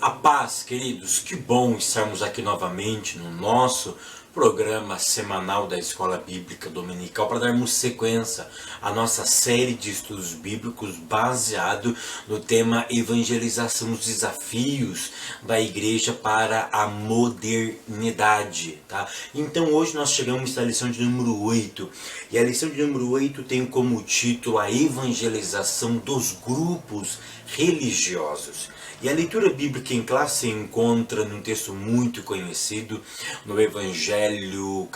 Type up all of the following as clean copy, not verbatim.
A paz, queridos, que bom estarmos aqui novamente no nosso programa semanal da Escola Bíblica Dominical para darmos sequência à nossa série de estudos bíblicos baseado no tema evangelização, os desafios da igreja para a modernidade, tá? Então hoje nós chegamos à lição de número 8, e a lição de número 8 tem como título a evangelização dos grupos religiosos. E a leitura bíblica em classe se encontra num texto muito conhecido no Evangelho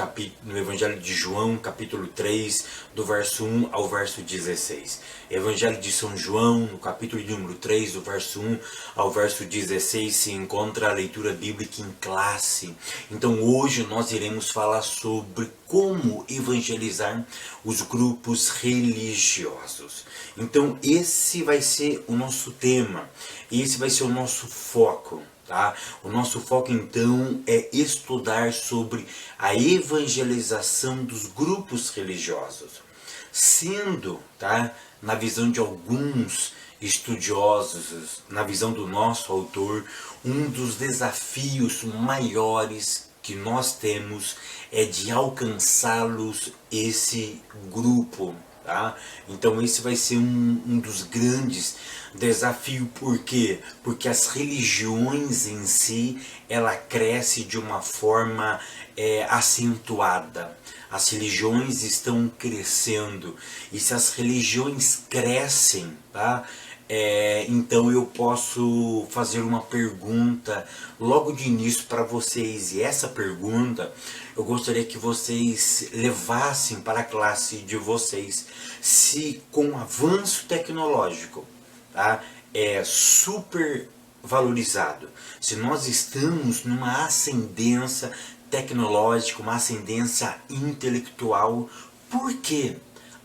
de João, capítulo 3, do verso 1 ao verso 16. Evangelho de São João, no capítulo de número 3, do verso 1 ao verso 16, se encontra a leitura bíblica em classe. Então hoje nós iremos falar sobre como evangelizar os grupos religiosos. Então esse vai ser o nosso tema, esse vai ser o nosso foco. Tá? O nosso foco então é estudar sobre a evangelização dos grupos religiosos, sendo, tá, na visão de alguns estudiosos, na visão do nosso autor, um dos desafios maiores que nós temos é de alcançá-los, esse grupo. Tá? Então esse vai ser um dos grandes desafios. Por quê? Porque as religiões em si, ela cresce de uma forma acentuada. As religiões estão crescendo, e se as religiões crescem, tá? Então eu posso fazer uma pergunta logo de início para vocês, e essa pergunta eu gostaria que vocês levassem para a classe de vocês. Se com o avanço tecnológico, tá, é super valorizado, se nós estamos numa ascendência tecnológica, uma ascendência intelectual, por que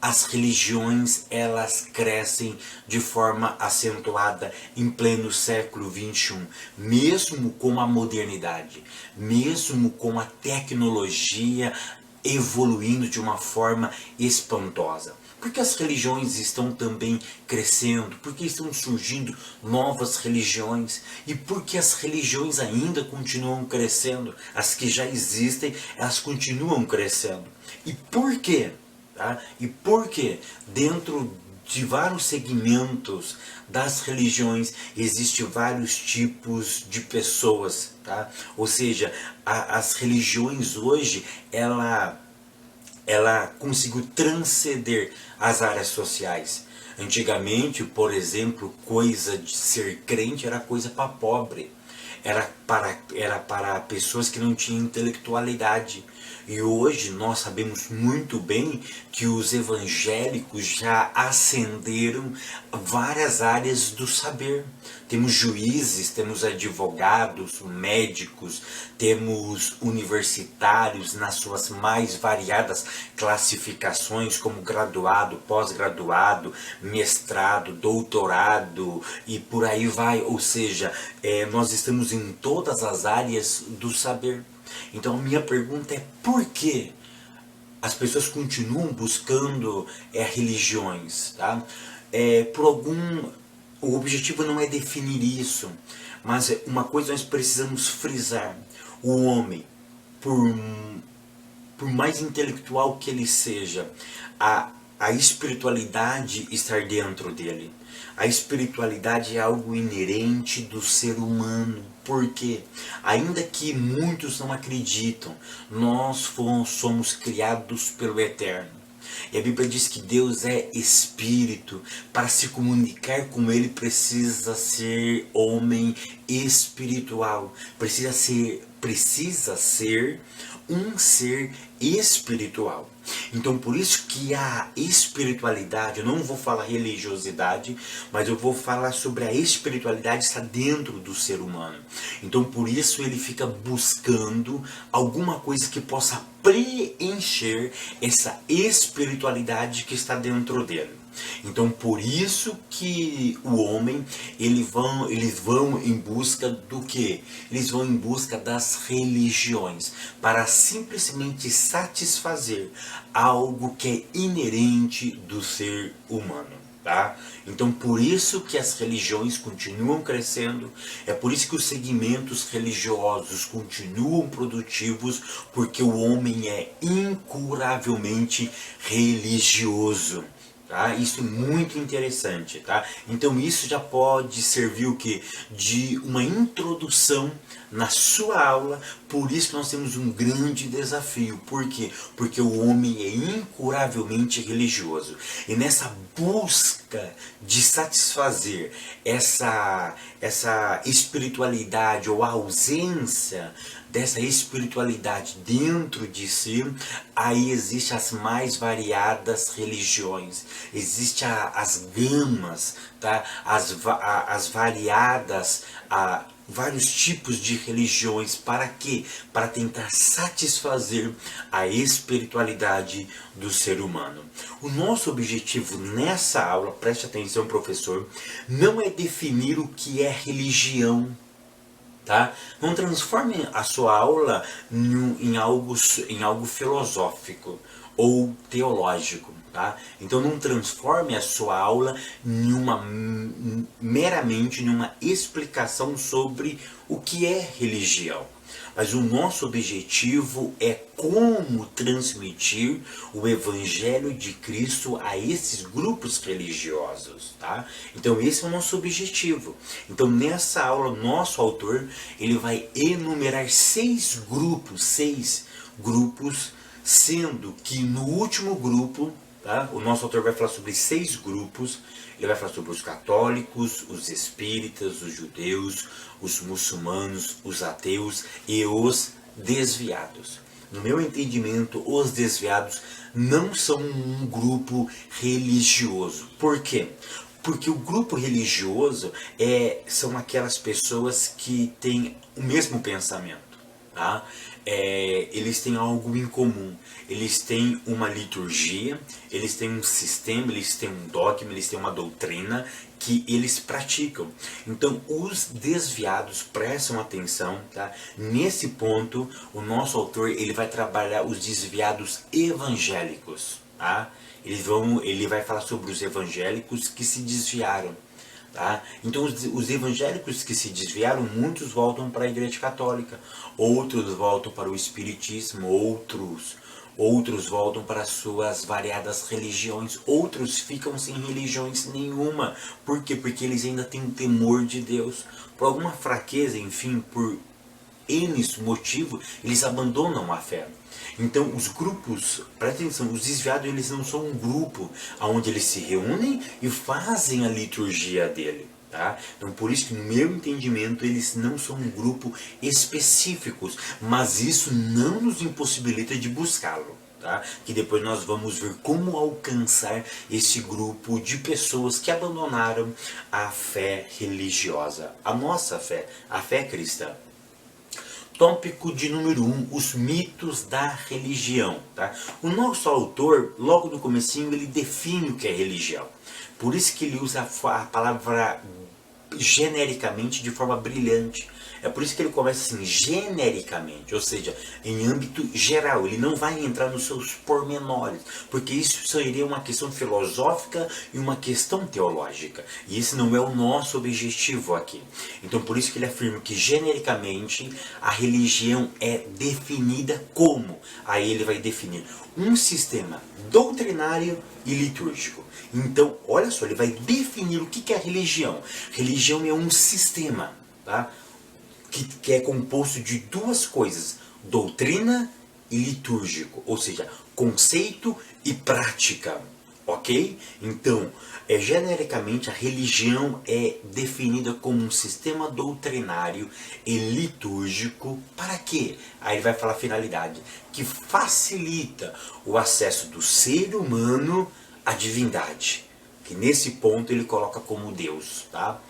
as religiões elas crescem de forma acentuada em pleno século XXI, mesmo com a modernidade, mesmo com a tecnologia evoluindo de uma forma espantosa? Porque as religiões estão também crescendo, porque estão surgindo novas religiões, e porque as religiões ainda continuam crescendo, as que já existem, elas continuam crescendo. E por quê? Tá? E porque dentro de vários segmentos das religiões existem vários tipos de pessoas, tá? Ou seja, as religiões hoje, ela conseguiu transcender as áreas sociais. Antigamente, por exemplo, coisa de ser crente era coisa para pobre, era para pessoas que não tinham intelectualidade. E hoje nós sabemos muito bem que os evangélicos já ascenderam várias áreas do saber. Temos juízes, temos advogados, médicos, temos universitários nas suas mais variadas classificações, como graduado, pós-graduado, mestrado, doutorado e por aí vai. Ou seja, nós estamos em todas as áreas do saber. Então a minha pergunta é: por que as pessoas continuam buscando religiões? Tá? O objetivo não é definir isso, mas uma coisa nós precisamos frisar: o homem, por mais intelectual que ele seja, a espiritualidade está dentro dele. A espiritualidade é algo inerente do ser humano. Por quê? Ainda que muitos não acreditam, nós somos criados pelo Eterno. E a Bíblia diz que Deus é Espírito. Para se comunicar com Ele precisa ser homem espiritual. Precisa ser um ser espiritual. Então por isso que a espiritualidade, eu não vou falar religiosidade, mas eu vou falar sobre a espiritualidade está dentro do ser humano. Então por isso ele fica buscando alguma coisa que possa preencher essa espiritualidade que está dentro dele. Então por isso que o homem, eles vão em busca do quê? Eles vão em busca das religiões, para simplesmente satisfazer algo que é inerente do ser humano. Tá? Então por isso que as religiões continuam crescendo, é por isso que os segmentos religiosos continuam produtivos, porque o homem é incuravelmente religioso. Tá? Isso é muito interessante, tá? Então isso já pode servir o quê? De uma introdução na sua aula. Por isso que nós temos um grande desafio. Por quê? Porque o homem é incuravelmente religioso. E nessa busca de satisfazer essa espiritualidade, ou a ausência dessa espiritualidade dentro de si, aí existem as mais variadas religiões, existem as gamas, tá? as variadas, vários tipos de religiões. Para quê? Para tentar satisfazer a espiritualidade do ser humano. O nosso objetivo nessa aula, preste atenção, professor, não é definir o que é religião. Tá? Não transforme a sua aula em algo filosófico ou teológico. Tá? Então não transforme a sua aula meramente em uma explicação sobre o que é religião. Mas o nosso objetivo é como transmitir o Evangelho de Cristo a esses grupos religiosos, tá? Então esse é o nosso objetivo. Então nessa aula, nosso autor, ele vai enumerar seis grupos, sendo que no último grupo, tá? O nosso autor vai falar sobre 6 grupos. Ele vai falar sobre os católicos, os espíritas, os judeus, os muçulmanos, os ateus e os desviados. No meu entendimento, os desviados não são um grupo religioso. Por quê? Porque o grupo religioso são aquelas pessoas que têm o mesmo pensamento. Tá? Eles têm algo em comum, eles têm uma liturgia, eles têm um sistema, eles têm um dogma, eles têm uma doutrina que eles praticam. Então os desviados, prestam atenção, tá? Nesse ponto o nosso autor ele vai trabalhar os desviados evangélicos, tá? Ele vai falar sobre os evangélicos que se desviaram. Tá? Então os evangélicos que se desviaram, muitos voltam para a Igreja Católica, outros voltam para o Espiritismo, outros voltam para as suas variadas religiões, outros ficam sem religiões nenhuma. Por quê? Porque eles ainda têm um temor de Deus. Por alguma fraqueza, enfim, por N motivo, eles abandonam a fé. Então os grupos, presta atenção, os desviados eles não são um grupo onde eles se reúnem e fazem a liturgia dele. Tá? Então por isso que no meu entendimento eles não são um grupo específicos, mas isso não nos impossibilita de buscá-lo. Tá? Que depois nós vamos ver como alcançar esse grupo de pessoas que abandonaram a fé religiosa, a nossa fé, a fé cristã. Tópico de número 1, os mitos da religião. Tá? O nosso autor, logo no comecinho, ele define o que é religião. Por isso que ele usa a palavra genericamente de forma brilhante. É por isso que ele começa assim, genericamente, ou seja, em âmbito geral. Ele não vai entrar nos seus pormenores, porque isso seria uma questão filosófica e uma questão teológica. E esse não é o nosso objetivo aqui. Então por isso que ele afirma que genericamente a religião é definida como? Aí ele vai definir um sistema doutrinário e litúrgico. Então, olha só, ele vai definir o que é religião. Religião é um sistema, tá? Que é composto de duas coisas, doutrina e litúrgico, ou seja, conceito e prática, ok? Então, genericamente a religião é definida como um sistema doutrinário e litúrgico, para quê? Aí ele vai falar a finalidade, que facilita o acesso do ser humano à divindade, que nesse ponto ele coloca como Deus, tá?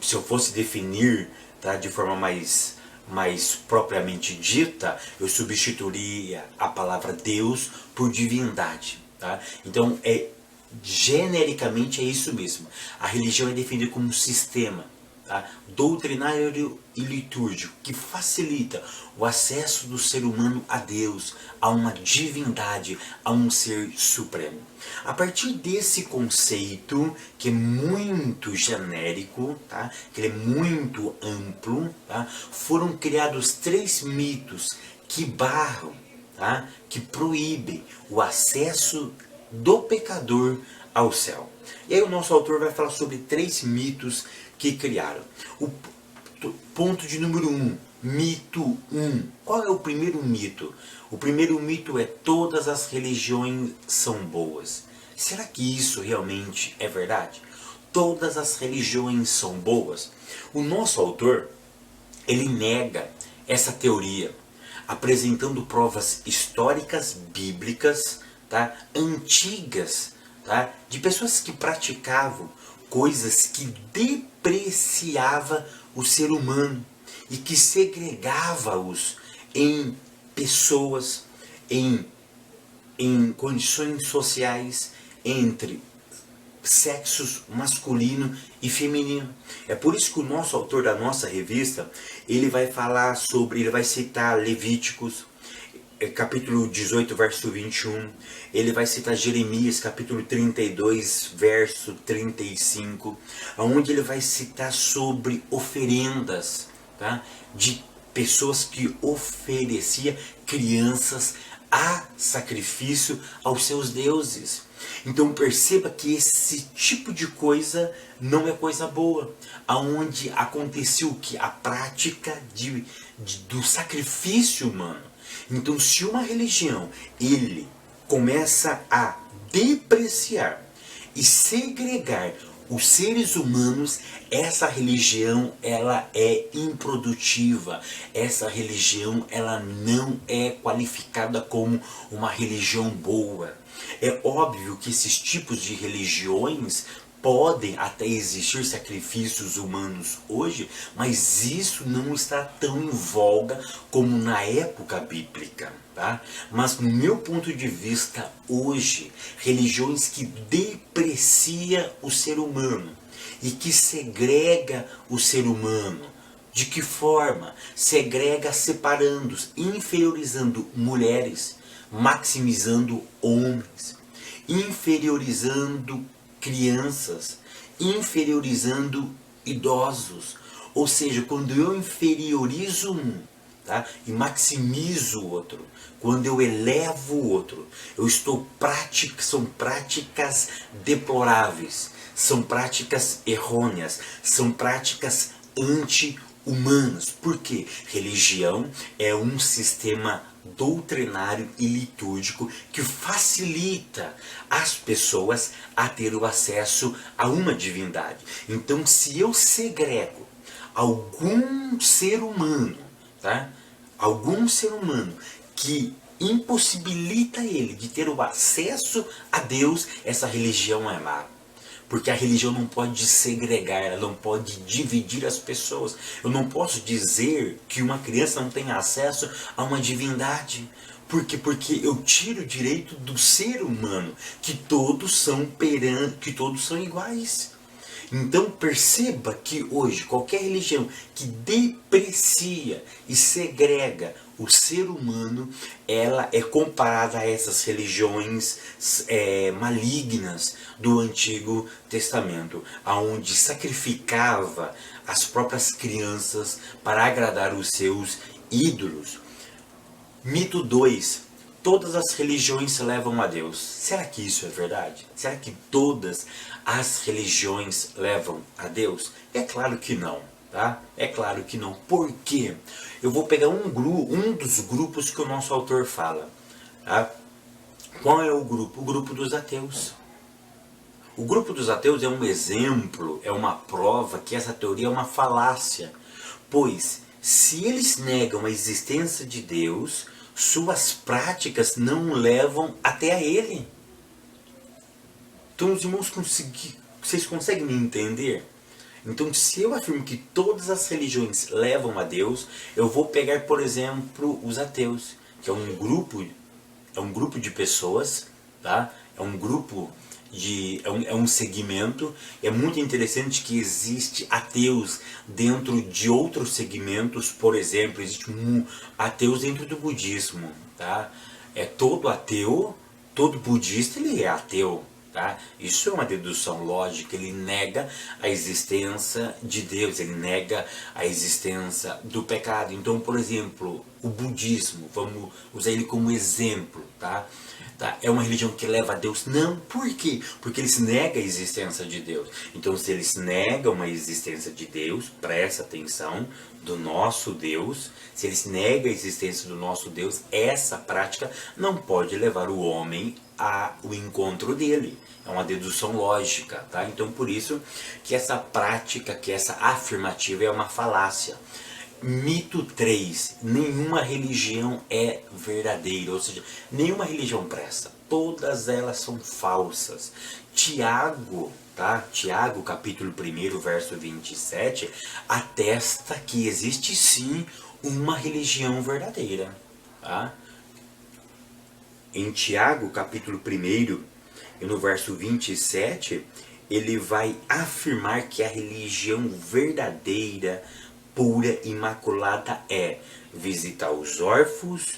Se eu fosse definir, tá, de forma mais propriamente dita, eu substituiria a palavra Deus por divindade. Tá? Então, genericamente é isso mesmo. A religião é definida como um sistema. tá? Doutrinário e litúrgico, que facilita o acesso do ser humano a Deus, a uma divindade, a um ser supremo. A partir desse conceito, que é muito genérico, tá? Que ele é muito amplo, tá? Foram criados 3 mitos que barram, tá? Que proíbem o acesso do pecador ao céu. E aí o nosso autor vai falar sobre 3 mitos que criaram. O ponto de número 1, mito 1. Qual é o primeiro mito? O primeiro mito é: todas as religiões são boas. Será que isso realmente é verdade? Todas as religiões são boas? O nosso autor, ele nega essa teoria, apresentando provas históricas, bíblicas, tá? Antigas, tá? De pessoas que praticavam coisas que depreciava o ser humano e que segregava-os em pessoas, em condições sociais, entre sexos masculino e feminino. É por isso que o nosso autor da nossa revista, ele vai falar sobre, ele vai citar Levíticos, capítulo 18, verso 21, ele vai citar Jeremias, capítulo 32, verso 35, onde ele vai citar sobre oferendas, tá? De pessoas que ofereciam crianças a sacrifício aos seus deuses. Então perceba que esse tipo de coisa não é coisa boa, aonde aconteceu o que? A prática do sacrifício humano. Então, se uma religião ele começa a depreciar e segregar os seres humanos, essa religião ela é improdutiva. Essa religião ela não é qualificada como uma religião boa. É óbvio que esses tipos de religiões podem até existir sacrifícios humanos hoje, mas isso não está tão em voga como na época bíblica, tá? Mas no meu ponto de vista, hoje, religiões que depreciam o ser humano e que segrega o ser humano. De que forma? Segrega separando, inferiorizando mulheres, maximizando homens, inferiorizando crianças, inferiorizando idosos. Ou seja, quando eu inferiorizo um, tá? E maximizo o outro, quando eu elevo o outro, eu estou são práticas deploráveis, são práticas errôneas, são práticas anti-humanas. Por quê? Religião é um sistema doutrinário e litúrgico que facilita as pessoas a ter o acesso a uma divindade. Então, se eu segrego algum ser humano, tá? Algum ser humano que impossibilita ele de ter o acesso a Deus, essa religião é má. Porque a religião não pode segregar, ela não pode dividir as pessoas. Eu não posso dizer que uma criança não tem acesso a uma divindade. Por quê? Porque eu tiro o direito do ser humano, que todos são iguais. Então perceba que hoje qualquer religião que deprecia e segrega o ser humano, ela é comparada a essas religiões malignas do Antigo Testamento, aonde sacrificava as próprias crianças para agradar os seus ídolos. Mito 2. Todas as religiões levam a Deus. Será que isso é verdade? Será que todas as religiões levam a Deus? É claro que não, tá? É claro que não. Por quê? Eu vou pegar um dos grupos que o nosso autor fala, tá? Qual é o grupo? O grupo dos ateus. O grupo dos ateus é um exemplo, é uma prova que essa teoria é uma falácia. Pois, se eles negam a existência de Deus, suas práticas não levam até a Ele. Então, os irmãos, vocês conseguem me entender? Então, se eu afirmo que todas as religiões levam a Deus, eu vou pegar, por exemplo, os ateus, que é um grupo de pessoas, tá? É um grupo é um segmento. É muito interessante que existe ateus dentro de outros segmentos. Por exemplo, existe ateus dentro do budismo, tá? Todo ateu, todo budista, ele é ateu, tá? Isso é uma dedução lógica. Ele nega a existência de Deus, ele nega a existência do pecado. Então, por exemplo, o budismo, vamos usar ele como exemplo, tá? É uma religião que leva a Deus? Não. Por quê? Porque eles negam a existência de Deus. Então, se eles negam a existência de Deus, presta atenção, do nosso Deus, se eles negam a existência do nosso Deus, essa prática não pode levar o homem ao encontro dele. É uma dedução lógica, tá? Então, por isso que essa prática, que essa afirmativa é uma falácia. Mito 3, nenhuma religião é verdadeira, ou seja, nenhuma religião presta, todas elas são falsas. Tiago, tá? Tiago, capítulo 1, verso 27, atesta que existe sim uma religião verdadeira, tá? Em Tiago, capítulo 1, e no verso 27, ele vai afirmar que a religião verdadeira, pura, imaculada é visitar os órfãos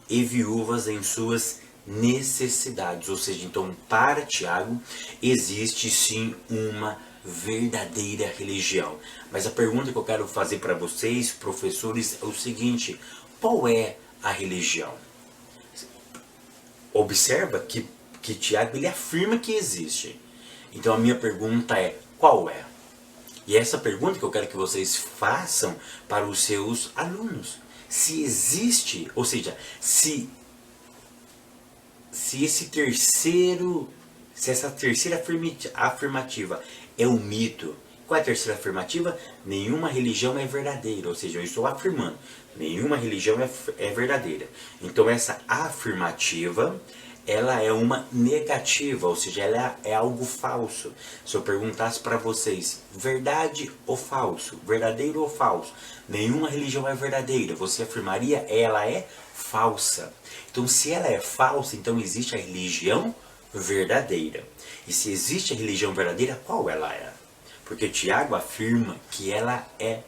e viúvas em suas necessidades. Ou seja, então para Tiago existe sim uma verdadeira religião. Mas a pergunta que eu quero fazer para vocês, professores, é o seguinte: qual é a religião? Observa que Tiago ele afirma que existe. Então a minha pergunta é: qual é? E é essa pergunta que eu quero que vocês façam para os seus alunos. Se existe, ou seja, se essa terceira afirmativa é um mito. Qual é a terceira afirmativa? Nenhuma religião é verdadeira, ou seja, eu estou afirmando, nenhuma religião é verdadeira. Então essa afirmativa, ela é uma negativa, ou seja, ela é algo falso. Se eu perguntasse para vocês, verdade ou falso? Verdadeiro ou falso? Nenhuma religião é verdadeira. Você afirmaria, ela é falsa. Então, se ela é falsa, então existe a religião verdadeira. E se existe a religião verdadeira, qual ela é? Porque Tiago afirma que ela é.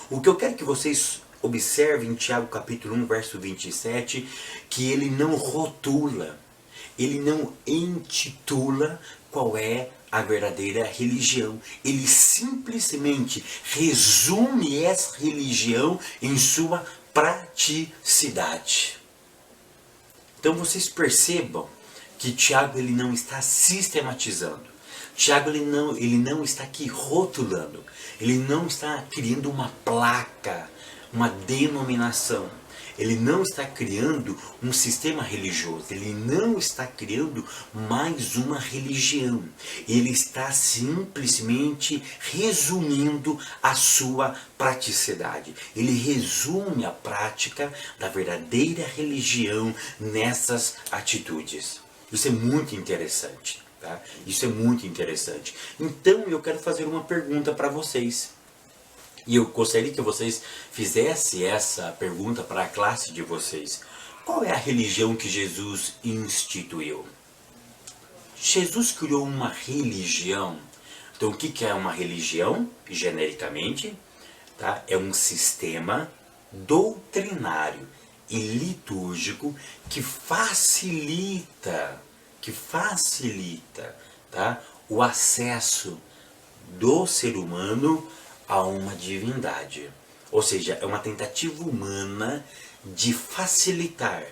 O que eu quero que vocês observem em Tiago capítulo 1, verso 27, que ele não rotula, ele não intitula qual é a verdadeira religião. Ele simplesmente resume essa religião em sua praticidade. Então vocês percebam que Tiago ele não está sistematizando. Tiago ele não está aqui rotulando. Ele não está criando uma placa, uma denominação. Ele não está criando um sistema religioso, ele não está criando mais uma religião. Ele está simplesmente resumindo a sua praticidade. Ele resume a prática da verdadeira religião nessas atitudes. Isso é muito interessante, tá? Isso é muito interessante. Então eu quero fazer uma pergunta para vocês. E eu gostaria que vocês fizessem essa pergunta para a classe de vocês. Qual é a religião que Jesus instituiu? Jesus criou uma religião. Então o que é uma religião, genericamente? Tá? É um sistema doutrinário e litúrgico que facilita, tá? O acesso do ser humano a uma divindade. Ou seja, é uma tentativa humana de facilitar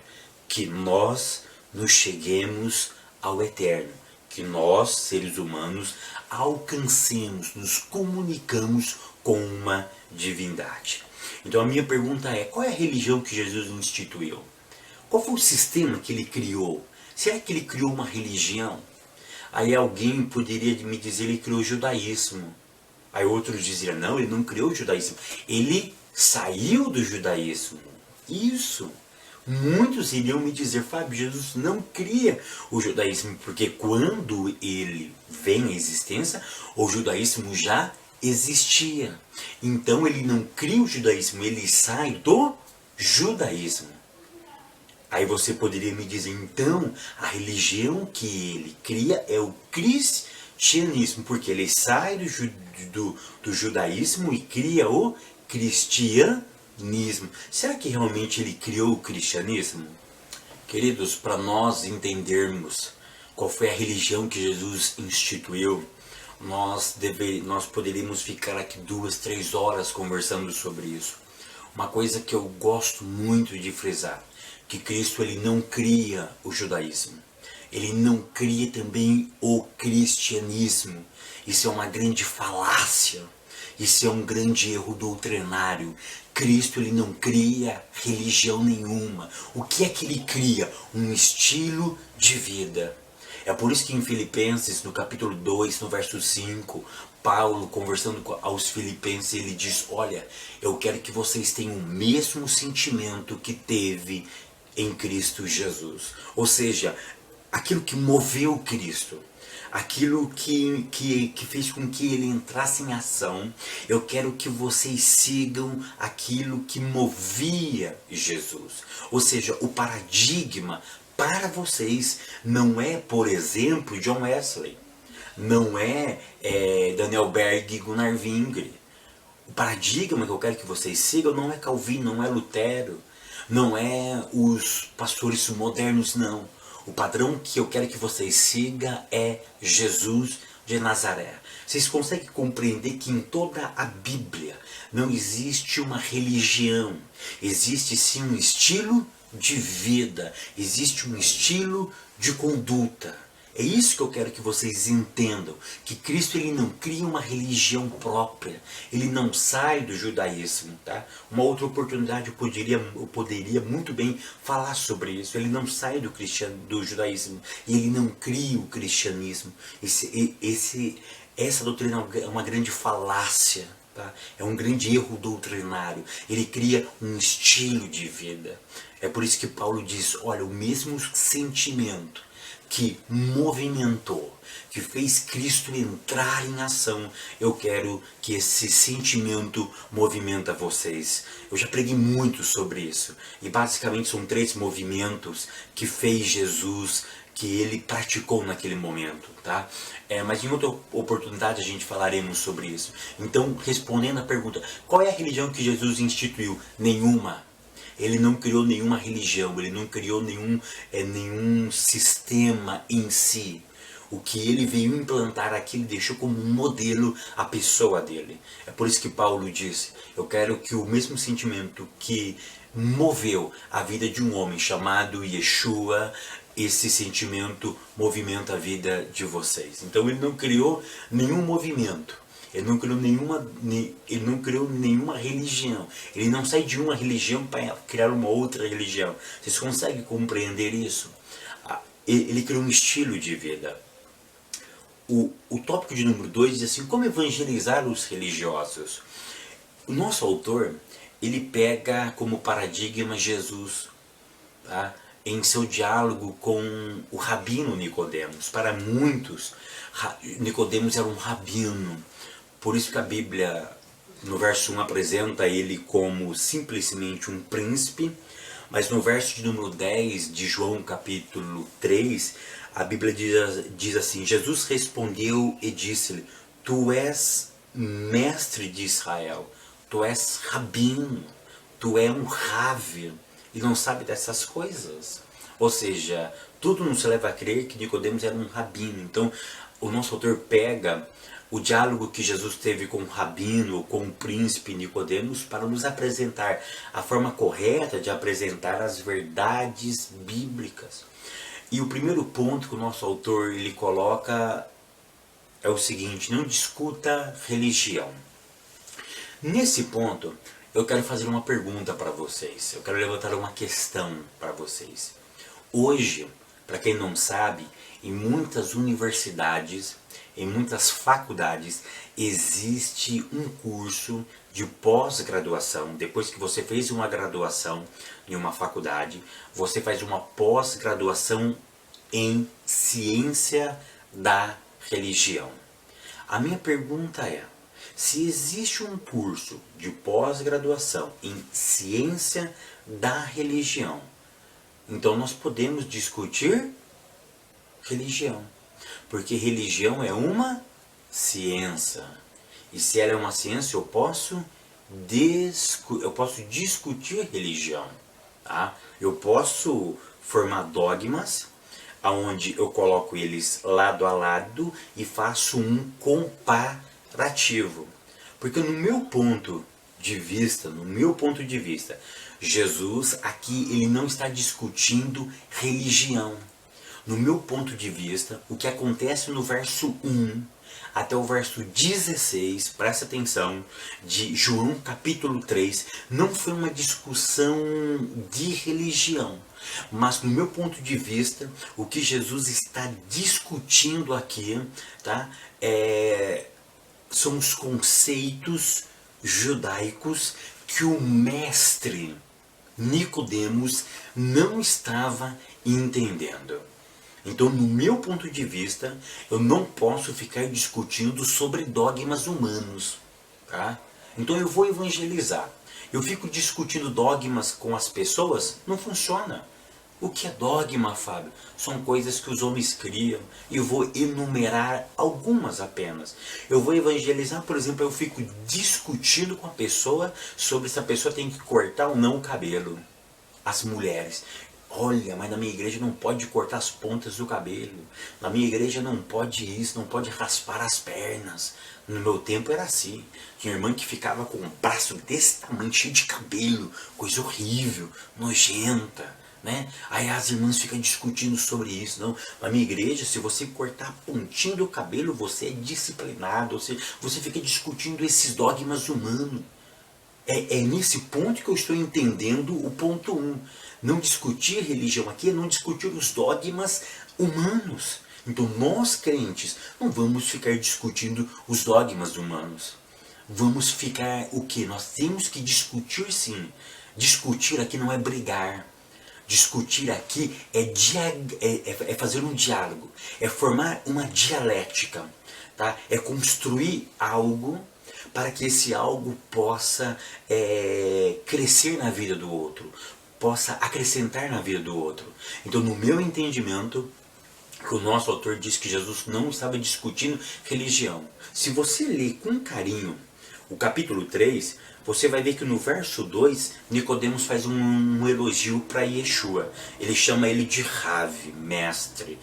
que nós nos cheguemos ao eterno, que nós, seres humanos, alcancemos, nos comunicamos com uma divindade. Então a minha pergunta é, qual é a religião que Jesus instituiu? Qual foi o sistema que ele criou? Será que ele criou uma religião? Aí alguém poderia me dizer que ele criou o judaísmo. Aí outros diziam, não, ele não criou o judaísmo. Ele saiu do judaísmo. Isso. Muitos iriam me dizer, Fábio, Jesus não cria o judaísmo, porque quando ele vem à existência, o judaísmo já existia. Então ele não cria o judaísmo, ele sai do judaísmo. Aí você poderia me dizer, então, a religião que ele cria é o cristianismo, porque ele sai do judaísmo e cria o cristianismo. Será que realmente ele criou o cristianismo? Queridos, para nós entendermos qual foi a religião que Jesus instituiu, nós poderíamos ficar aqui 2, 3 horas conversando sobre isso. Uma coisa que eu gosto muito de frisar, que Cristo ele não cria o judaísmo, ele não cria também o cristianismo. Isso é uma grande falácia, isso é um grande erro doutrinário. Cristo ele não cria religião nenhuma. O que é que ele cria? Um estilo de vida. É por isso que em Filipenses, no capítulo 2, no verso 5, Paulo, conversando aos filipenses, ele diz, olha, eu quero que vocês tenham o mesmo sentimento que teve em Cristo Jesus. Ou seja, aquilo que moveu Cristo, aquilo que fez com que ele entrasse em ação, eu quero que vocês sigam aquilo que movia Jesus. Ou seja, o paradigma para vocês não é, por exemplo, John Wesley, não é, Daniel Berg e Gunnar Wingre. O paradigma que eu quero que vocês sigam não é Calvino, não é Lutero, não é os pastores modernos, não. O padrão que eu quero que vocês sigam é Jesus de Nazaré. Vocês conseguem compreender que em toda a Bíblia não existe uma religião, existe sim um estilo de vida, existe um estilo de conduta. É isso que eu quero que vocês entendam, que Cristo ele não cria uma religião própria, ele não sai do judaísmo, tá? Uma outra oportunidade eu poderia muito bem falar sobre isso. Ele não sai do judaísmo e ele não cria o cristianismo. Essa doutrina é uma grande falácia. Tá? É um grande erro doutrinário. Ele cria um estilo de vida. É por isso que Paulo diz, olha, o mesmo sentimento que movimentou, que fez Cristo entrar em ação, eu quero que esse sentimento movimenta vocês. Eu já preguei muito sobre isso. E basicamente são 3 movimentos que fez Jesus, que ele praticou naquele momento, tá? Mas em outra oportunidade a gente falaremos sobre isso. Então, respondendo a pergunta, qual é a religião que Jesus instituiu? Nenhuma. Ele não criou nenhuma religião, ele não criou nenhum sistema em si. O que ele veio implantar aqui, ele deixou como um modelo a pessoa dele. É por isso que Paulo disse, eu quero que o mesmo sentimento que moveu a vida de um homem chamado Yeshua, esse sentimento movimenta a vida de vocês. Então ele não criou nenhum movimento. Ele não criou nenhuma religião. Ele não sai de uma religião para criar uma outra religião. Vocês conseguem compreender isso? Ele criou um estilo de vida. O tópico de número 2 diz assim, como evangelizar os religiosos? O nosso autor, ele pega como paradigma Jesus, tá? Em seu diálogo com o rabino Nicodemos. Para muitos, Nicodemos era um rabino. Por isso que a Bíblia, no verso 1, apresenta ele como simplesmente um príncipe, mas no verso de número 10 de João capítulo 3, a Bíblia diz assim, Jesus respondeu e disse-lhe, tu és mestre de Israel, tu és rabino, tu és um rave, e não sabe dessas coisas. Ou seja, tudo nos leva a crer que Nicodemos era um rabino. Então, o nosso autor pega o diálogo que Jesus teve com o rabino, com o príncipe Nicodemos, para nos apresentar a forma correta de apresentar as verdades bíblicas. E o primeiro ponto que o nosso autor ele coloca é o seguinte, não discuta religião. Nesse ponto, eu quero fazer uma pergunta para vocês, eu quero levantar uma questão para vocês. Hoje, para quem não sabe, em muitas universidades, em muitas faculdades, existe um curso de pós-graduação. Depois que você fez uma graduação em uma faculdade, você faz uma pós-graduação em ciência da religião. A minha pergunta é, se existe um curso de pós-graduação em ciência da religião, Então nós podemos discutir religião, porque religião é uma ciência. E se ela é uma ciência, eu posso discutir religião. Tá? Eu posso formar dogmas, onde eu coloco eles lado a lado e faço um comparativo. Porque no meu ponto de vista, Jesus aqui ele não está discutindo religião. No meu ponto de vista, o que acontece no verso 1 até o verso 16, presta atenção, de João capítulo 3, não foi uma discussão de religião. Mas no meu ponto de vista, o que Jesus está discutindo aqui, tá, são os conceitos judaicos que o mestre Nicodemos não estava entendendo. Então, no meu ponto de vista, eu não posso ficar discutindo sobre dogmas humanos, tá? Então eu vou evangelizar. Eu fico discutindo dogmas com as pessoas, não funciona. O que é dogma, Fábio? São coisas que os homens criam. E eu vou enumerar algumas apenas. Eu vou evangelizar, por exemplo, eu fico discutindo com a pessoa sobre se a pessoa tem que cortar ou não o cabelo. As mulheres. Olha, mas na minha igreja não pode cortar as pontas do cabelo. Na minha igreja não pode isso, não pode raspar as pernas. No meu tempo era assim. Tinha irmã que ficava com um braço desse tamanho, cheio de cabelo. Coisa horrível, nojenta, né? Aí as irmãs ficam discutindo sobre isso. Não, na minha igreja, se você cortar a pontinha do cabelo, você é disciplinado. Você fica discutindo esses dogmas humanos. É nesse ponto que eu estou entendendo o ponto 1. Não discutir religião aqui é não discutir os dogmas humanos. Então nós crentes não vamos ficar discutindo os dogmas humanos. Vamos ficar o quê? Nós temos que discutir sim. Discutir aqui não é brigar. Discutir aqui é fazer um diálogo. É formar uma dialética. Tá? É construir algo para que esse algo possa crescer na vida do outro, possa acrescentar na vida do outro. Então, no meu entendimento, o nosso autor diz que Jesus não estava discutindo religião. Se você ler com carinho o capítulo 3, você vai ver que no verso 2, Nicodemos faz um elogio para Yeshua. Ele chama ele de Rav, mestre.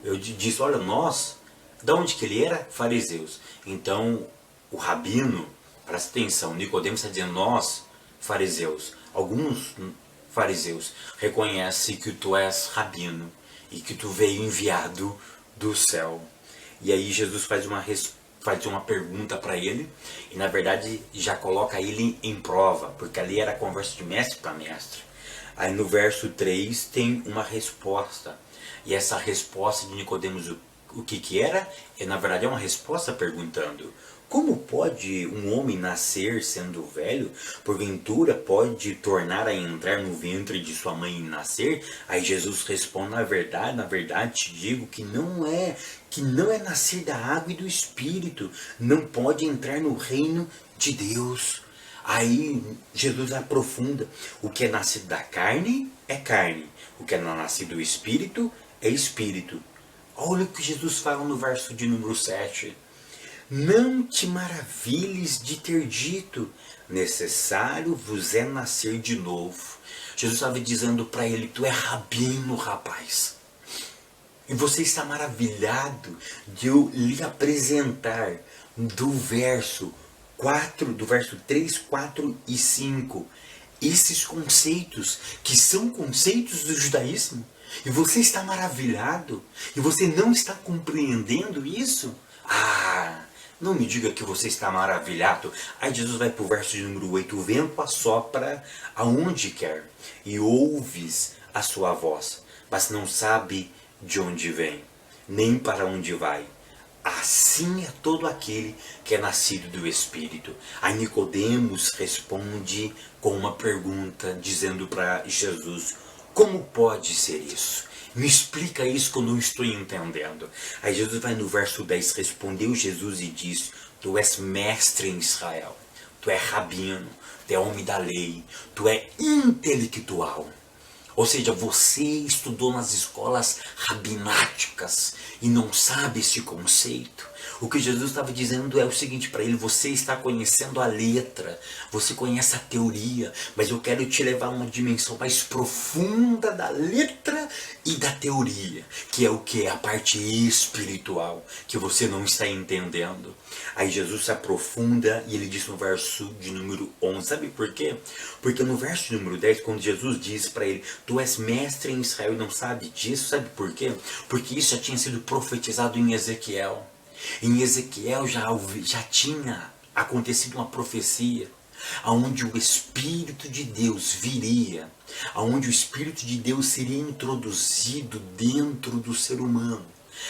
Eu disse, olha, nós, de onde que ele era? Fariseus. Então, o rabino, presta atenção, Nicodemos está dizendo, nós, fariseus, alguns fariseus, reconhecem que tu és rabino e que tu veio enviado do céu. E aí Jesus faz uma pergunta para ele, e na verdade já coloca ele em prova, porque ali era conversa de mestre para mestre. Aí no verso 3 tem uma resposta, e essa resposta de Nicodemos, o que era? Na verdade é uma resposta perguntando, como pode um homem nascer sendo velho? Porventura pode tornar a entrar no ventre de sua mãe e nascer? Aí Jesus responde, na verdade te digo que não é nascer da água e do Espírito. Não pode entrar no reino de Deus. Aí Jesus aprofunda, o que é nascido da carne é carne. O que é nascido do Espírito é Espírito. Olha o que Jesus fala no verso de número 7. Não te maravilhes de ter dito, necessário vos é nascer de novo. Jesus estava dizendo para ele, tu é rabino, rapaz. E você está maravilhado de eu lhe apresentar do verso 3, 4 e 5, esses conceitos, que são conceitos do judaísmo. E você está maravilhado, e você não está compreendendo isso? Não me diga que você está maravilhado. Aí Jesus vai para o verso de número 8. O vento assopra aonde quer, e ouves a sua voz, mas não sabe de onde vem, nem para onde vai. Assim é todo aquele que é nascido do Espírito. Aí Nicodemos responde com uma pergunta, dizendo para Jesus, como pode ser isso? Me explica isso que eu não estou entendendo. Aí Jesus vai no verso 10, respondeu Jesus e disse, tu és mestre em Israel, tu és rabino, tu é homem da lei, tu é intelectual. Ou seja, você estudou nas escolas rabináticas e não sabe esse conceito. O que Jesus estava dizendo é o seguinte para ele: você está conhecendo a letra, você conhece a teoria, mas eu quero te levar a uma dimensão mais profunda da letra e da teoria, que é o que? A parte espiritual, que você não está entendendo. Aí Jesus se aprofunda e ele diz no verso de número 11, sabe por quê? Porque no verso de número 10, quando Jesus diz para ele: tu és mestre em Israel e não sabe disso, sabe por quê? Porque isso já tinha sido profetizado em Ezequiel. Em Ezequiel já tinha acontecido uma profecia, aonde o Espírito de Deus viria, aonde o Espírito de Deus seria introduzido dentro do ser humano.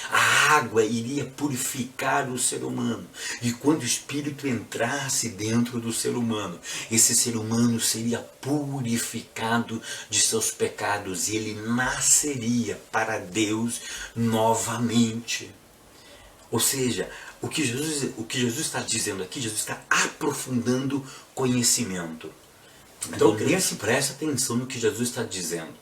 A água iria purificar o ser humano. E quando o Espírito entrasse dentro do ser humano, esse ser humano seria purificado de seus pecados e ele nasceria para Deus novamente. Ou seja, o que Jesus está dizendo aqui, Jesus está aprofundando conhecimento. Então, criança, presta atenção no que Jesus está dizendo.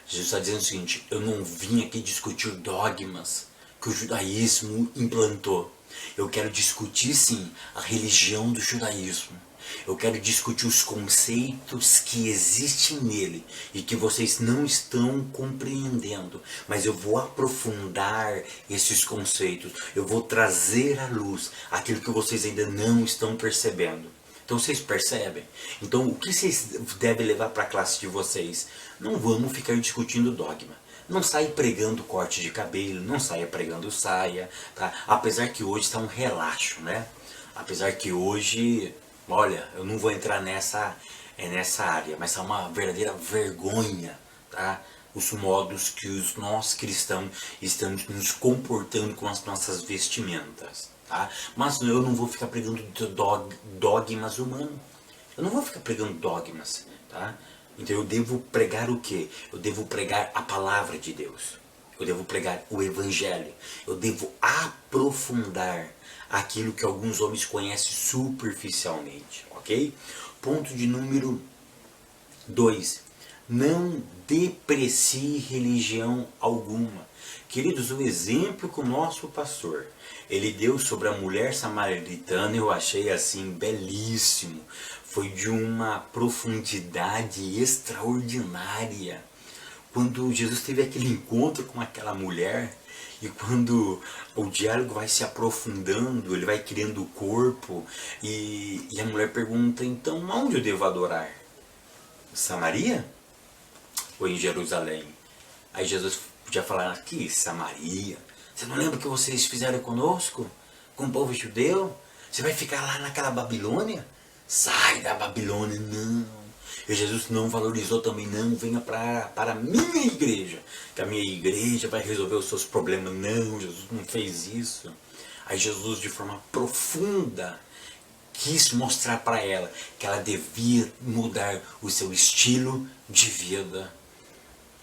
Jesus está dizendo o seguinte: eu não vim aqui discutir dogmas que o judaísmo implantou. Eu quero discutir, sim, a religião do judaísmo. Eu quero discutir os conceitos que existem nele e que vocês não estão compreendendo. Mas eu vou aprofundar esses conceitos. Eu vou trazer à luz aquilo que vocês ainda não estão percebendo. Então vocês percebem? Então o que vocês devem levar para a classe de vocês? Não vamos ficar discutindo dogma. Não saia pregando corte de cabelo, não saia pregando saia, tá? Apesar que hoje está um relaxo, né? Apesar que hoje, olha, eu não vou entrar nessa área, mas é uma verdadeira vergonha, tá? Os modos que nós cristãos estamos nos comportando com as nossas vestimentas, tá? Mas eu não vou ficar pregando dogmas humanos. Eu não vou ficar pregando dogmas, tá? Então eu devo pregar o quê? Eu devo pregar a palavra de Deus. Eu devo pregar o Evangelho. Eu devo aprofundar aquilo que alguns homens conhecem superficialmente, ok? Ponto de número 2. Não deprecie religião alguma. Queridos, o exemplo que o nosso pastor, ele deu sobre a mulher samaritana, eu achei assim belíssimo. Foi de uma profundidade extraordinária. Quando Jesus teve aquele encontro com aquela mulher, e quando o diálogo vai se aprofundando, ele vai criando o corpo, e a mulher pergunta: então onde eu devo adorar? Samaria? Ou em Jerusalém? Aí Jesus podia falar: aqui, Samaria. Você não lembra o que vocês fizeram conosco? Com o povo judeu? Você vai ficar lá naquela Babilônia? Sai da Babilônia, não. E Jesus não valorizou também, não, venha para a minha igreja, que a minha igreja vai resolver os seus problemas. Não, Jesus não fez isso. Aí Jesus, de forma profunda, quis mostrar para ela que ela devia mudar o seu estilo de vida.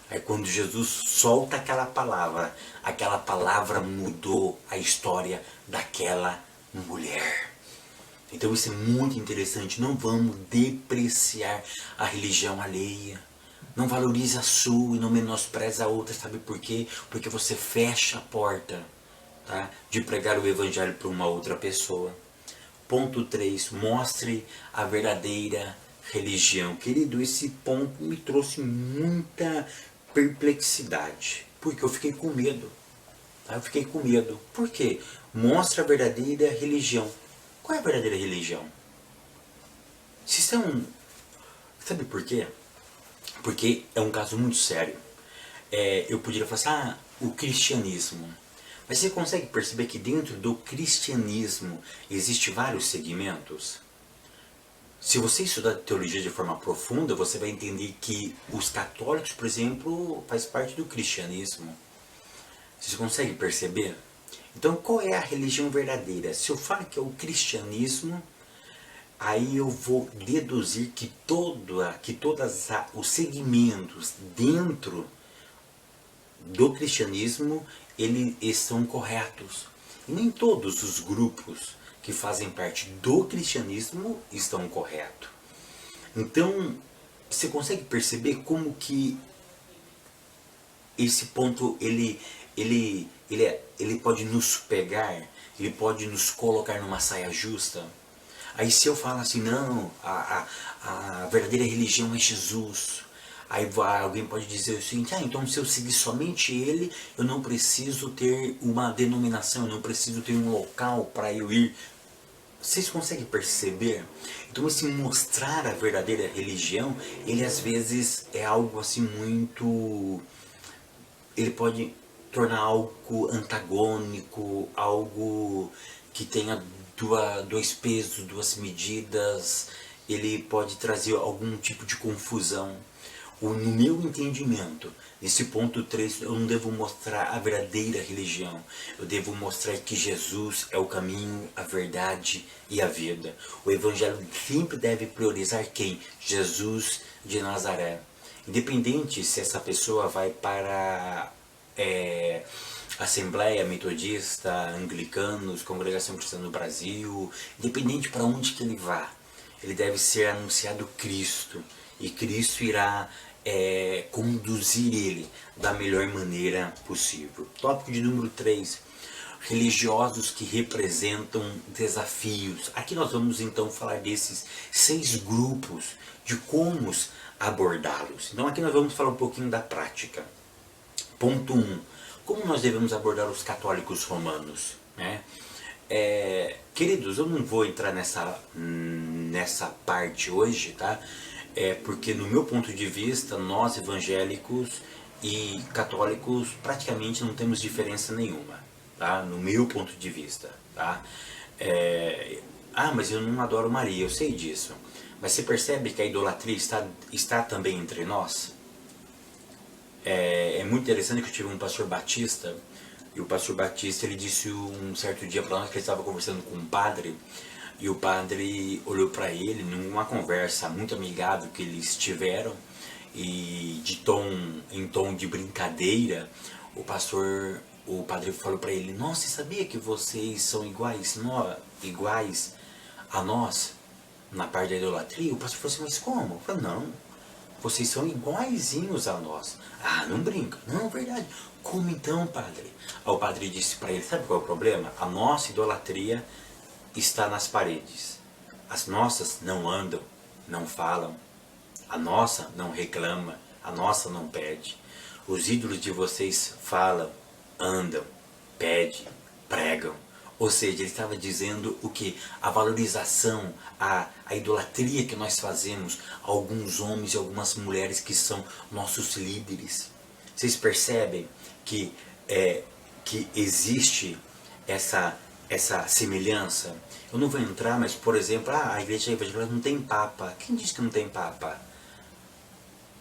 Aí quando Jesus solta aquela palavra mudou a história daquela mulher. Então isso é muito interessante. Não vamos depreciar a religião alheia. Não valorize a sua e não menospreze a outra. Sabe por quê? Porque você fecha a porta, tá, de pregar o evangelho para uma outra pessoa. Ponto 3. Mostre a verdadeira religião. Querido, esse ponto me trouxe muita perplexidade. Porque eu fiquei com medo. Tá? Eu fiquei com medo. Por quê? Mostre a verdadeira religião. Qual é a verdadeira religião? Se isso é Sabe por quê? Porque é um caso muito sério. Eu poderia falar assim: o cristianismo. Mas você consegue perceber que dentro do cristianismo existe vários segmentos? Se você estudar teologia de forma profunda, você vai entender que os católicos, por exemplo, faz parte do cristianismo. Você consegue perceber? Então, qual é a religião verdadeira? Se eu falo que é o cristianismo, aí eu vou deduzir que todos os segmentos dentro do cristianismo, eles estão corretos. E nem todos os grupos que fazem parte do cristianismo estão corretos. Então, você consegue perceber como que esse ponto ele pode nos pegar, ele pode nos colocar numa saia justa. Aí se eu falo assim, não, a verdadeira religião é Jesus. Aí alguém pode dizer o seguinte, então se eu seguir somente ele, eu não preciso ter uma denominação, eu não preciso ter um local para eu ir. Vocês conseguem perceber? Então esse mostrar a verdadeira religião, ele às vezes é algo assim muito... Ele pode tornar algo antagônico, algo que tenha dois pesos, duas medidas, ele pode trazer algum tipo de confusão. No meu entendimento, nesse ponto 3, eu não devo mostrar a verdadeira religião. Eu devo mostrar que Jesus é o caminho, a verdade e a vida. O Evangelho sempre deve priorizar quem? Jesus de Nazaré. Independente se essa pessoa vai para Assembleia Metodista, Anglicanos, Congregação Cristã no Brasil, independente para onde que ele vá, ele deve ser anunciado Cristo. E Cristo irá conduzir ele da melhor maneira possível. Tópico de número 3. Religiosos que representam desafios. Aqui nós vamos então falar desses 6 grupos, de como abordá-los. Então aqui nós vamos falar um pouquinho da prática. Ponto 1. Como nós devemos abordar os católicos romanos? Né? Queridos, eu não vou entrar nessa parte hoje, tá? Porque no meu ponto de vista, nós evangélicos e católicos praticamente não temos diferença nenhuma, tá? No meu ponto de vista, tá? Mas eu não adoro Maria, eu sei disso. Mas você percebe que a idolatria está também entre nós? É muito interessante que eu tive um pastor batista, e o pastor batista ele disse um certo dia para nós que ele estava conversando com um padre, e o padre olhou para ele numa conversa muito amigável que eles tiveram, e em tom de brincadeira, o padre falou para ele, nossa, você sabia que vocês são iguais a nós na parte da idolatria? O pastor falou assim, mas como? Eu falei, não, vocês são iguaizinhos a nós. Não brinca. Não, verdade. Como então, padre? Aí o padre disse para ele, sabe qual é o problema? A nossa idolatria está nas paredes. As nossas não andam, não falam. A nossa não reclama, a nossa não pede. Os ídolos de vocês falam, andam, pedem, pregam. Ou seja, ele estava dizendo o que? A valorização, a idolatria que nós fazemos a alguns homens e algumas mulheres que são nossos líderes. Vocês percebem que existe essa semelhança? Eu não vou entrar, mas por exemplo, a igreja evangélica não tem papa. Quem diz que não tem papa?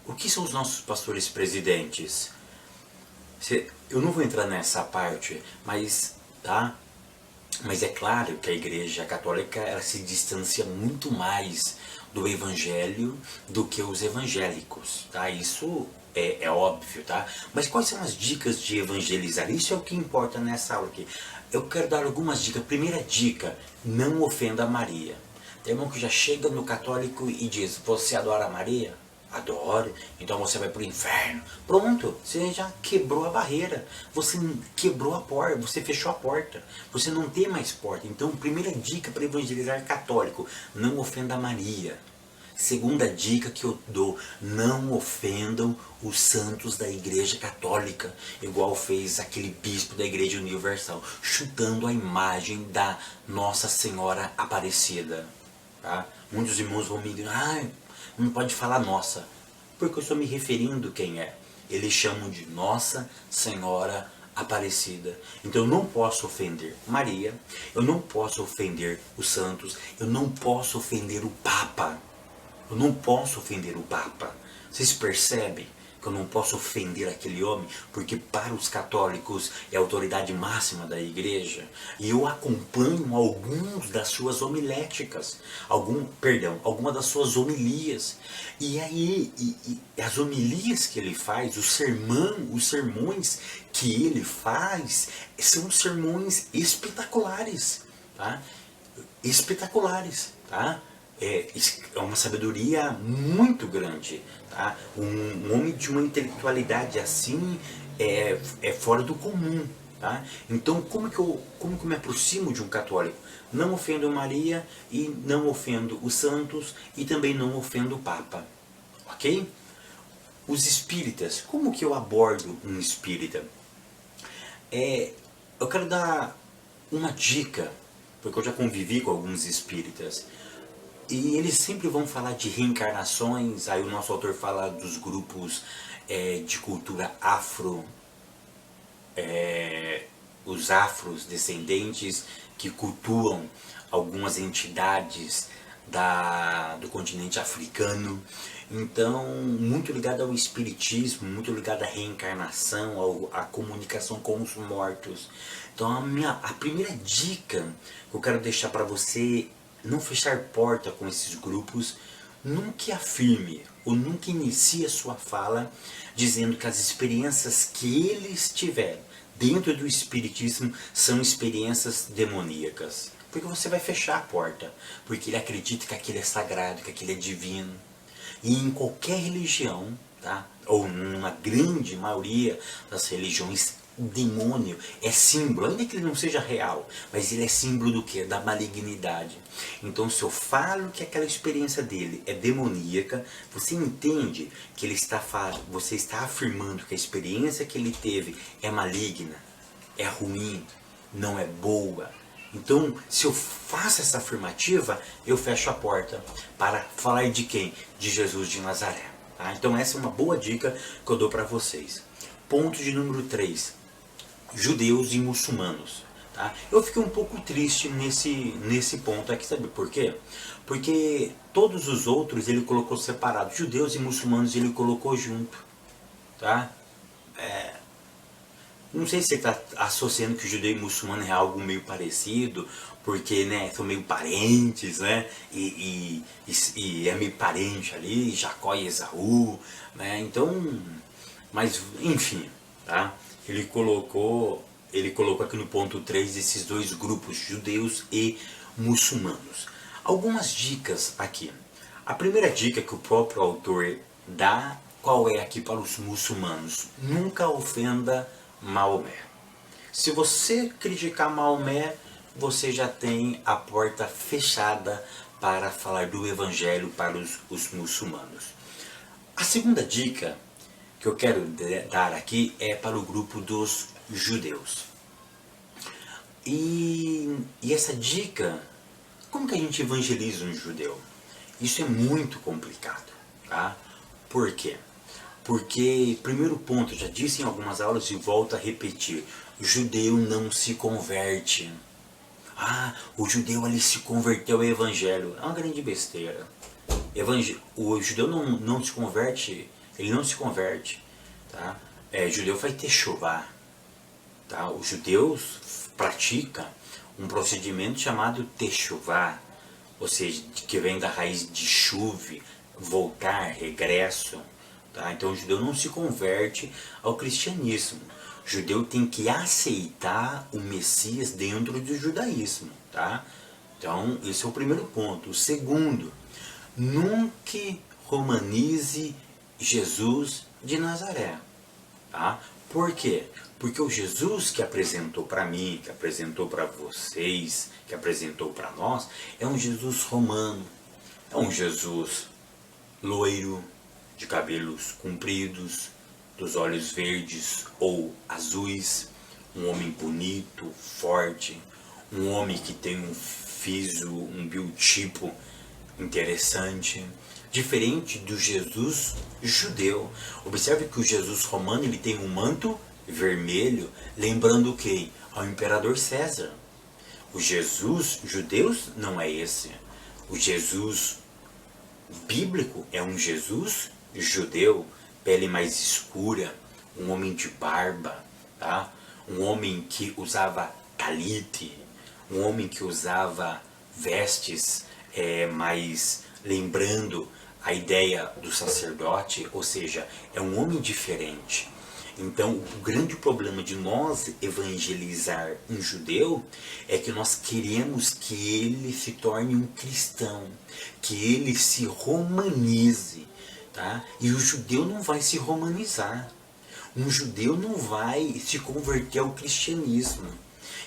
O que são os nossos pastores presidentes? Eu não vou entrar nessa parte, mas tá? Mas é claro que a igreja católica ela se distancia muito mais do evangelho do que os evangélicos, tá? Isso é óbvio, tá? Mas quais são as dicas de evangelizar? Isso é o que importa nessa aula aqui. Eu quero dar algumas dicas. Primeira dica, não ofenda Maria. Tem irmão que já chega no católico e diz, você adora Maria? Adoro, então você vai para o inferno. Pronto, você já quebrou a barreira, você quebrou a porta, você fechou a porta, você não tem mais porta. Então, primeira dica para evangelizar católico, não ofenda Maria. Segunda dica que eu dou, não ofendam os santos da igreja católica, igual fez aquele bispo da igreja universal, chutando a imagem da Nossa Senhora Aparecida. Tá? Muitos irmãos vão me dizer, não pode falar nossa, porque eu estou me referindo quem é. Eles chamam de Nossa Senhora Aparecida. Então eu não posso ofender Maria, eu não posso ofender os santos, eu não posso ofender o Papa. Eu não posso ofender o Papa. Vocês percebem que eu não posso ofender aquele homem, porque para os católicos é a autoridade máxima da igreja, e eu acompanho alguns das suas homiléticas, algumas das suas homilias, e aí as homilias que ele faz, os sermões que ele faz, são sermões espetaculares, tá? Espetaculares, tá? É uma sabedoria muito grande, tá? Um homem de uma intelectualidade assim, é fora do comum. Tá? Então, como que eu me aproximo de um católico? Não ofendo Maria e não ofendo os santos e também não ofendo o Papa. Ok? Os espíritas, como que eu abordo um espírita? Eu quero dar uma dica, porque eu já convivi com alguns espíritas. E eles sempre vão falar de reencarnações, aí o nosso autor fala dos grupos de cultura afro, os afros descendentes que cultuam algumas entidades do continente africano. Então, muito ligado ao espiritismo, muito ligado à reencarnação, à comunicação com os mortos. Então, a primeira dica que eu quero deixar para você não fechar porta com esses grupos, nunca afirme ou nunca inicie a sua fala dizendo que as experiências que eles tiveram dentro do espiritismo são experiências demoníacas. Porque você vai fechar a porta, porque ele acredita que aquilo é sagrado, que aquilo é divino. E em qualquer religião, tá? Ou numa grande maioria das religiões, o demônio é símbolo, ainda que ele não seja real, mas ele é símbolo do quê? Da malignidade. Então, se eu falo que aquela experiência dele é demoníaca, você entende que você está afirmando que a experiência que ele teve é maligna, é ruim, não é boa. Então, se eu faço essa afirmativa, eu fecho a porta para falar de quem? De Jesus de Nazaré. Tá? Então, essa é uma boa dica que eu dou para vocês. Ponto de número 3. Judeus e muçulmanos. Tá? Eu fiquei um pouco triste nesse ponto aqui, sabe por quê? Porque todos os outros ele colocou separado. Judeus e muçulmanos ele colocou junto. Tá? Não sei se você está associando que o judeu e o muçulmano é algo meio parecido, porque né, são meio parentes, né? E é meio parente ali, Jacó e Esaú, né? Então, mas enfim, tá? Ele colocou aqui no ponto 3 esses dois grupos, judeus e muçulmanos. Algumas dicas aqui. A primeira dica que o próprio autor dá, qual é aqui para os muçulmanos? Nunca ofenda Maomé. Se você criticar Maomé, você já tem a porta fechada para falar do evangelho para os muçulmanos. A segunda dica que eu quero dar aqui é para o grupo dos judeus. E essa dica, como que a gente evangeliza um judeu? Isso é muito complicado, tá? Por quê? Porque, primeiro ponto, já disse em algumas aulas e volto a repetir, o judeu não se converte. Ah, o judeu ali se converteu ao evangelho. É uma grande besteira. O judeu não se converte, ele não se converte. Tá? Judeu faz techuvá. Tá? Os judeus praticam um procedimento chamado techuvá, ou seja, que vem da raiz de chuve, voltar, regresso. Tá? Então o judeu não se converte ao cristianismo. O judeu tem que aceitar o Messias dentro do judaísmo. Tá? Então esse é o primeiro ponto. O segundo, nunca romanize Jesus de Nazaré. Tá? Por quê? Porque o Jesus que apresentou para mim, que apresentou para vocês, que apresentou para nós, é um Jesus romano. É um Jesus loiro, de cabelos compridos, dos olhos verdes ou azuis, um homem bonito, forte, um homem que tem um físico, um biotipo interessante, diferente do Jesus judeu. Observe que o Jesus romano ele tem um manto vermelho, lembrando o que? Ao imperador César. O Jesus judeu não é esse. O Jesus bíblico é um Jesus judeu, pele mais escura, um homem de barba, tá? Um homem que usava talite, um homem que usava vestes mais lembrando a ideia do sacerdote, ou seja, é um homem diferente. Então, o grande problema de nós evangelizar um judeu é que nós queremos que ele se torne um cristão, que ele se romanize, tá? E o judeu não vai se romanizar. Um judeu não vai se converter ao cristianismo.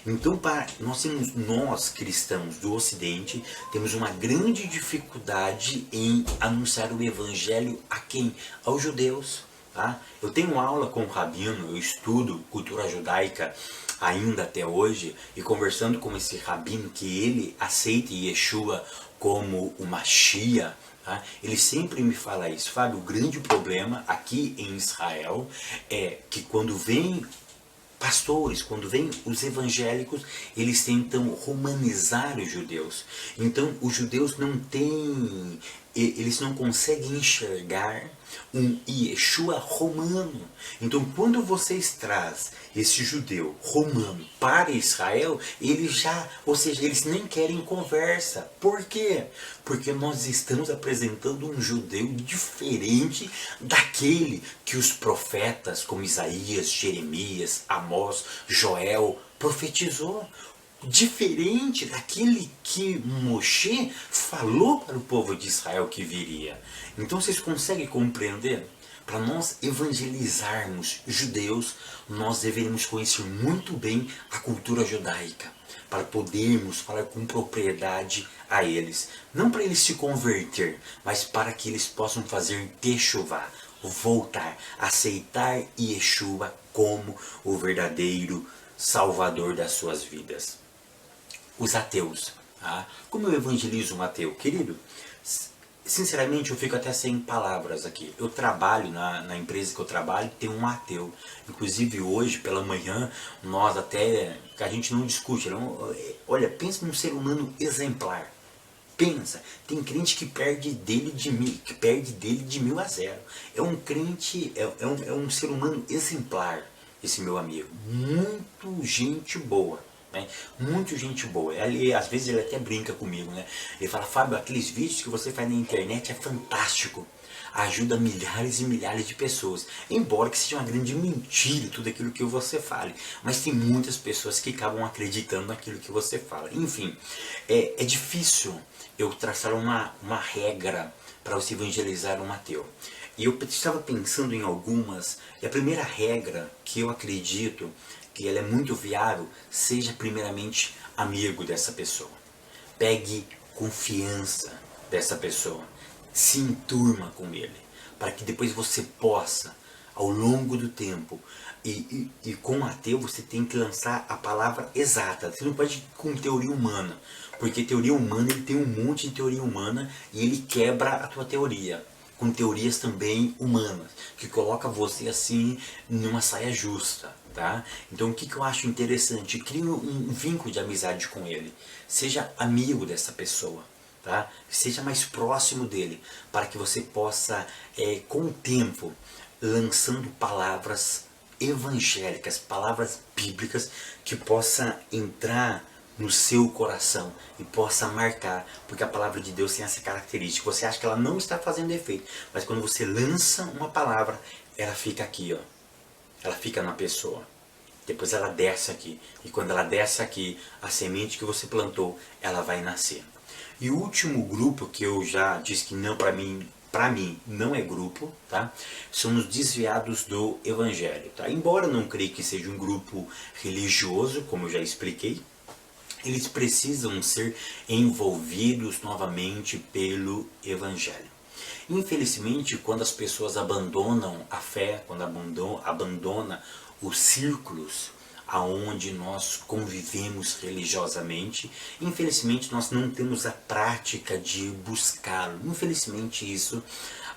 Então, nós cristãos do Ocidente, temos uma grande dificuldade em anunciar o evangelho a quem? Aos judeus. Tá? Eu tenho aula com o rabino, eu estudo cultura judaica ainda até hoje, e conversando com esse rabino que ele aceita Yeshua como o Mashiach, tá? Ele sempre me fala isso: Fábio, o grande problema aqui em Israel é que quando vem pastores, quando vêm os evangélicos, eles tentam romanizar os judeus. Então, os judeus não têm, eles não conseguem enxergar um Yeshua romano. Então, quando vocês trazem esse judeu romano para Israel, eles já, ou seja, eles nem querem conversa. Por quê? Porque nós estamos apresentando um judeu diferente daquele que os profetas como Isaías, Jeremias, Amós, Joel profetizou. Diferente daquele que Moshe falou para o povo de Israel que viria. Então vocês conseguem compreender? Para nós evangelizarmos judeus, nós deveríamos conhecer muito bem a cultura judaica, para podermos falar com propriedade a eles. Não para eles se converter, mas para que eles possam fazer techuvá, voltar, aceitar Yeshua como o verdadeiro Salvador das suas vidas. Os ateus. Tá? Como eu evangelizo um ateu? Querido, sinceramente eu fico até sem palavras aqui. Eu trabalho na empresa que eu trabalho, tem um ateu. Inclusive hoje pela manhã, nós até, que a gente não discute, não, olha, pensa num ser humano exemplar. Pensa, tem crente que perde dele de 1.000 a 0. É um crente, é um ser humano exemplar, esse meu amigo. Muito gente boa. Né? Muito gente boa. Ele, às vezes ele até brinca comigo, né? Ele fala: Fábio, aqueles vídeos que você faz na internet é fantástico, ajuda milhares e milhares de pessoas, embora que seja uma grande mentira tudo aquilo que você fale, mas tem muitas pessoas que acabam acreditando naquilo que você fala. Enfim, é difícil eu traçar uma regra para você evangelizar um ateu. E eu estava pensando em algumas, e a primeira regra que eu acredito que ela é muito viável: seja primeiramente amigo dessa pessoa. Pegue confiança dessa pessoa. Se enturma com ele, para que depois você possa, ao longo do tempo, e com o ateu você tem que lançar a palavra exata. Você não pode ir com teoria humana, porque teoria humana, ele tem um monte de teoria humana e ele quebra a tua teoria com teorias também humanas, que coloca você assim numa saia justa. Tá? Então o que eu acho interessante? Crie um vínculo de amizade com ele. Seja amigo dessa pessoa. Tá? Seja mais próximo dele, para que você possa, com o tempo, lançando palavras evangélicas, palavras bíblicas, que possa entrar no seu coração e possa marcar, porque a palavra de Deus tem essa característica. Você acha que ela não está fazendo efeito, mas quando você lança uma palavra, ela fica aqui, ó. Ela fica na pessoa. Depois ela desce aqui. E quando ela desce aqui, a semente que você plantou, ela vai nascer. E o último grupo que eu já disse que não, para mim não é grupo, tá? São os desviados do evangelho, tá? Embora eu não creia que seja um grupo religioso, como eu já expliquei, eles precisam ser envolvidos novamente pelo evangelho. Infelizmente, quando as pessoas abandonam a fé, quando abandonam os círculos aonde nós convivemos religiosamente, infelizmente nós não temos a prática de buscá-lo. Infelizmente isso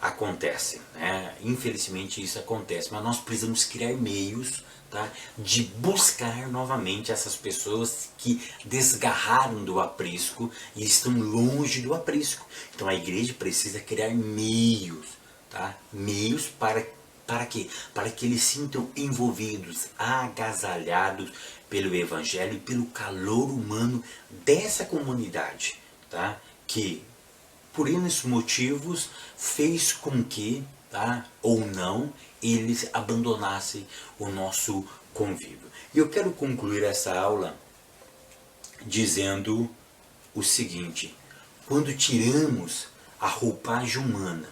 acontece, né? Infelizmente isso acontece, mas nós precisamos criar meios, tá, de buscar novamente essas pessoas que desgarraram do aprisco e estão longe do aprisco. Então a igreja precisa criar meios, tá? Meios para quê? Para que eles sintam envolvidos, agasalhados pelo evangelho e pelo calor humano dessa comunidade, tá? Que por esses motivos fez com que, tá, ou não, eles abandonassem o nosso convívio. E eu quero concluir essa aula dizendo o seguinte: quando tiramos a roupagem humana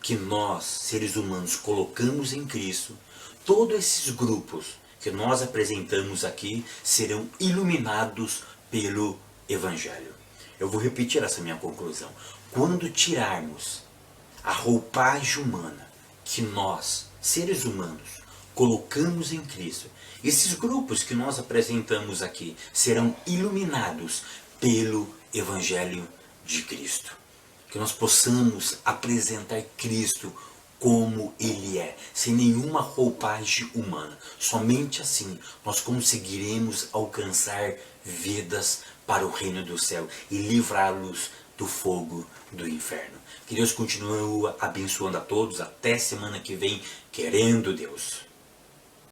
que nós, seres humanos, colocamos em Cristo, todos esses grupos que nós apresentamos aqui serão iluminados pelo Evangelho. Eu vou repetir essa minha conclusão. Quando tirarmos a roupagem humana que nós, seres humanos, colocamos em Cristo, esses grupos que nós apresentamos aqui serão iluminados pelo Evangelho de Cristo. Que nós possamos apresentar Cristo como Ele é, sem nenhuma roupagem humana. Somente assim nós conseguiremos alcançar vidas para o reino do céu e livrá-los do fogo do inferno. Que Deus continue abençoando a todos. Até semana que vem, querendo Deus.